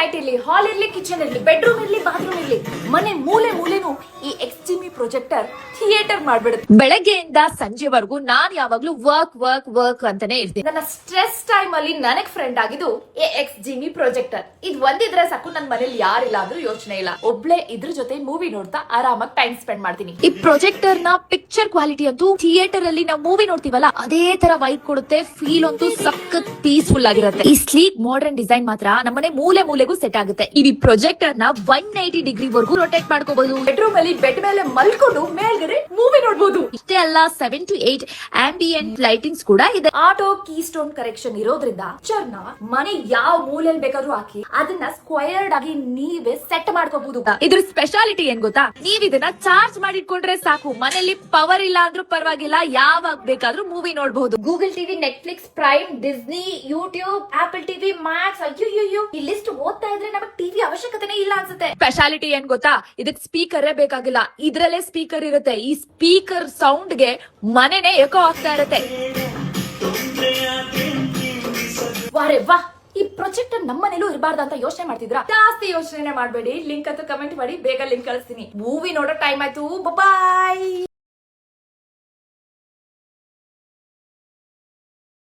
Light ಇರ್ಲಿ, ಹಾಲ್ ಇರ್ಲಿ, kitchen ಇರ್ಲಿ, ಬೆಡ್ರೂಮ್ ಇರ್ಲಿ, ಬಾತ್ರೂಮ್ ಇರ್ಲಿ, ಮನೆ ಮೂಲೆ ಮೂಲೆನೂ ಈ ಎಕ್ಸ್ಟಿಮಿ ಪ್ರೊಜೆಕ್ಟರ್ ಥಿಯೇಟರ್ ಮಾಡ್ಬಿಡುತ್ತೆ. ಬೆಳಗ್ಗೆಯಿಂದ ಸಂಜೆವರೆಗೂ ನಾನ್ ಯಾವಾಗ್ಲೂ ವರ್ಕ್ ವರ್ಕ್ ವರ್ಕ್ ಅಂತಾನೆ ಇರ್ತೀನಿ. ನನ್ನ ಸ್ಟ್ರೆಸ್ ಟೈಮ್ ಅಲ್ಲಿ ನನಗ್ ಫ್ರೆಂಡ್ ಆಗಿದ್ದು ಎಕ್ಸ್ಟಿಮಿ ಪ್ರೊಜೆಕ್ಟರ್. ಇದ್ ಒಂದಿದ್ರೆ ಸಾಕು, ನನ್ ಮನೇಲಿ ಯಾರಿಲ್ಲ ಅಂದ್ರೂ ಯೋಚನೆ ಇಲ್ಲ. ಒಬ್ಳೆ ಇದ್ರ ಜೊತೆ ಮೂವಿ ನೋಡ್ತಾ ಆರಾಮಾಗಿ ಟೈಮ್ ಸ್ಪೆಂಡ್ ಮಾಡ್ತೀನಿ. ಈ ಪ್ರೊಜೆಕ್ಟರ್ ನ ಪಿಕ್ಚರ್ ಕ್ವಾಲಿಟಿ ಅಂತೂ ಥಿಯೇಟರ್ ಅಲ್ಲಿ ನಾವು ಮೂವಿ ನೋಡ್ತೀವಲ್ಲ ಅದೇ ತರ ವೈಬ್ ಕೊಡುತ್ತೆ. ಫೀಲ್ ಅಂತೂ ಸಖತ್ ಪೀಸ್ಫುಲ್ ಆಗಿರುತ್ತೆ. ಈ ಸ್ಲೀಕ್ ಮಾಡರ್ನ್ ಡಿಸೈನ್ ಮಾತ್ರ ನಮ್ಮನೆ ಮೂಲೆ ಮೂಲೆಗೂ ಸೆಟ್ ಆಗುತ್ತೆ. ಈ ಪ್ರೊಜೆಕ್ಟರ್ ನ 180 ಡಿಗ್ರಿ ವರೆಗೂ ರೊಟೇಟ್ ಮಾಡ್ಕೋಬಹುದು. ಬೆಡ್ರೂಮ್ ಅಲ್ಲಿ ಬೆಡ್ ಮೇಲೆ ಮಲ್ಕೊಂಡು ಮೇಲ್ಗಡೆ ಮೂವಿ ನೋಡಬಹುದು. ಇಷ್ಟೇ ಅಲ್ಲ, 7 to 8 ಆಂಬಿಯಂಟ್ ಲೈಟಿಂಗ್ಸ್ ಕೂಡ ಇದೆ. ಆಟೋ ಕೀ ಸ್ಟೋನ್ ಕರೆಕ್ಷನ್ ಇರೋದ್ರಿಂದ ಪಿಕ್ಚರ್ ನ ಮನೆ ಯಾವ ಮೂಲೆಯಲ್ಲಿ ಬೇಕಾದ್ರೂ ಹಾಕಿ ಅದನ್ನ ಸ್ಕ್ವಯರ್ಡ್ ಆಗಿ ನೀವೇ ಸೆಟ್ ಮಾಡ್ಕೋಬಹುದು. ಇದ್ರ ಸ್ಪೆಷಾಲಿಟಿ ಏನ್ ಗೊತ್ತಾ? ನೀವ್ ಇದನ್ನ ಚಾರ್ಜ್ ಮಾಡಿಟ್ಕೊಂಡ್ರೆ ಸಾಕು. ಮನೆಯಲ್ಲಿ ಪವರ್ ಇಲ್ಲ ಅಂದ್ರೂ ಪರವಾಗಿಲ್ಲ, ಯಾವಾಗ ಬೇಕಾದ್ರೂ ಮೂವಿ ನೋಡಬಹುದು. Google TV, Netflix, prime, Disney, YouTube, apple TV, Max, ಅಯ್ಯೋ ಈ ಲಿಸ್ಟ್ ಓದ್ತಾ ಇದ್ರೆ ನಮಗೆ ಟಿವಿ ಅವಶ್ಯಕತೆನೇ ಇಲ್ಲ ಅನ್ಸುತ್ತೆ. ಸ್ಪೆಷಾಲಿಟಿ ಏನ್ ಗೊತ್ತಾ? ಇದಕ್ ಸ್ಪೀಕರ್ ಬೇಕಾಗಿಲ್ಲ, ಇದ್ರಲ್ಲೇ ಸ್ಪೀಕರ್ ಇರುತ್ತೆ. ಈ ಸ್ಪೀಕರ್ ಸೌಂಡ್ ಗೆ ಮನೆನೇ ಎಕೋ ಆಗ್ತಾ ಇರುತ್ತೆ. ವಾರೆ ವಾ, ಈ ಪ್ರೊಜೆಕ್ಟರ್ ನಮ್ಮನೇಲೂ ಇರಬಾರ್ದು ಅಂತ ಯೋಚನೆ ಮಾಡ್ತಿದ್ರ? ಜಾಸ್ತಿ ಯೋಚನೆ ಮಾಡಬೇಡಿ, ಲಿಂಕ್ ಅಂತ ಕಮೆಂಟ್ ಮಾಡಿ, ಬೇಗ ಲಿಂಕ್ ಕಳಿಸ್ತೀನಿ. ಮೂವಿ ನೋಡೋ ಟೈಮ್ ಆಯ್ತು, ಬಾಯ್.